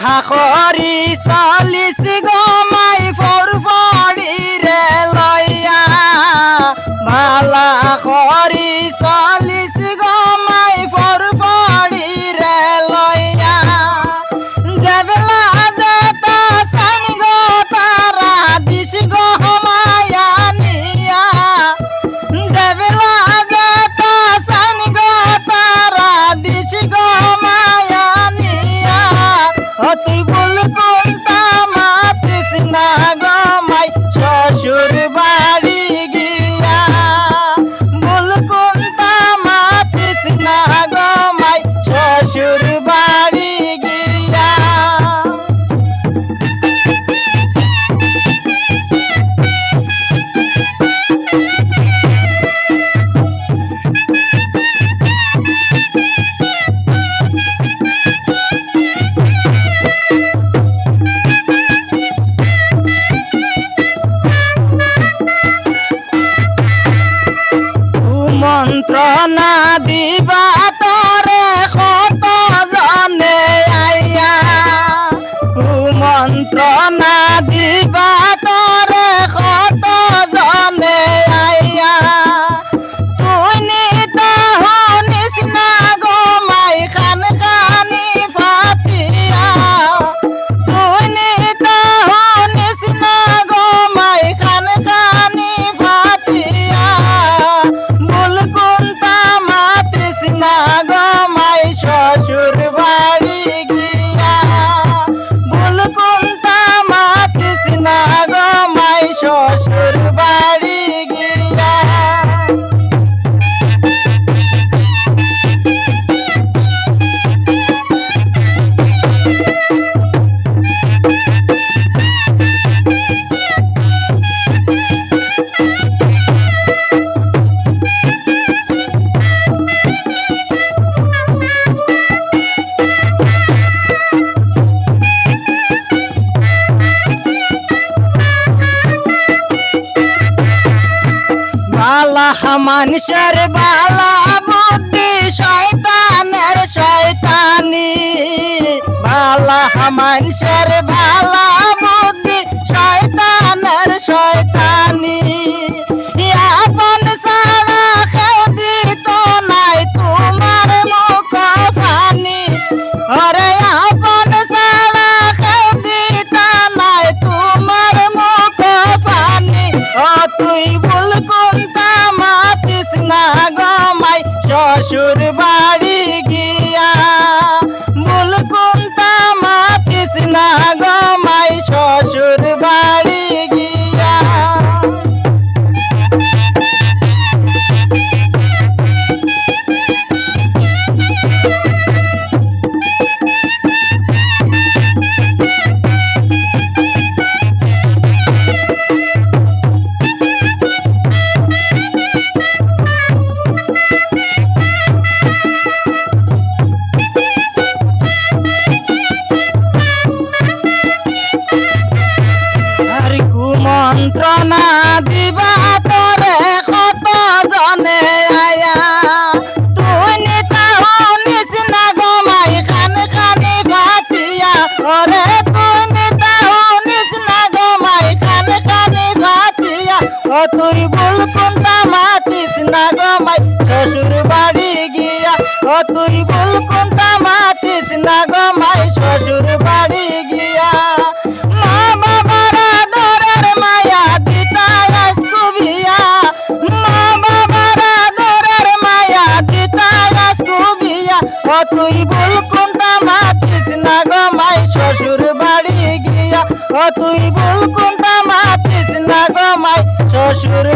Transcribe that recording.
করি চলিস গমাই ফরফড়ি রে লইয়া ভালা করি চলিস গমাই ফরফড়ি রে লইয়া যেবেলা যেতা সান গো তারা দিস গমায়া নিয়া যেবেলা যেতা সান গো তারা দিস গমায়া নিয়া তুই বল কোনটা মাতিস না গমাই শ্বশুর বাড়ি গিয়া বল কোনটা মাতিস না গমাই শ্বশুর বাড়ি গিয়া মন্ত্রণা দিবা তরে কত জনে আইয়া কুমন্ত্রণা দিবা তরে কত জনে আইয়া তুই নিতা হনিস না গমাই খান খানি ফাতিয়া তুই নিতা হনিস না গমাই খান খানি ফাতিয়া বল কোনটা মাতিস না গমাই শ্বশুর বাড়ি গিয়া বল কোনটা মাতিস না গমাই শ্বশুর বাড়ি গিয়া বালা মানুষের বালা বুদ্ধি শয়তানের শয়তানি বালা মানুষের বালা বুদ্ধি শয়তানের শয়তানি আপন সারা খেউ দিত নাই তোমার মুখ ফানি ওরে আপন সারা খেউ দিত নাই তোমার মুখ ফানি ও তুই বল কোনটা মাতিস না গমাই শ্বশুর বাড়ি গিয়া বল কোনটা মাতিস না গমাই শ্বশুর বাড়ি গিয়া মন্ত্রণা দিবা তরে কত জনে আয়া তুই নিতা হনিস না গমাই খান খানি ফাতিয়া ওরে তুই নিতা হনিস না গমাই খান খানি ফাতিয়া ও তুই বল কোনটা মাতিস না গমাই শ্বশুর বাড়ি গিয়া ও তুই বল কোনটা মাতিস না গমাই শ্বশুর বাড়ি গিয়া মা বাবারা দরের মায়া দিতা আসকুবিয়া মা বাবারা দরের মায়া দিতা আসকুবিয়া ও তুই বল কোনটা মাতিস না গমাই শ্বশুর বাড়ি গিয়া ও তুই বল কোনটা মাতিস না গমাই শ্বশুর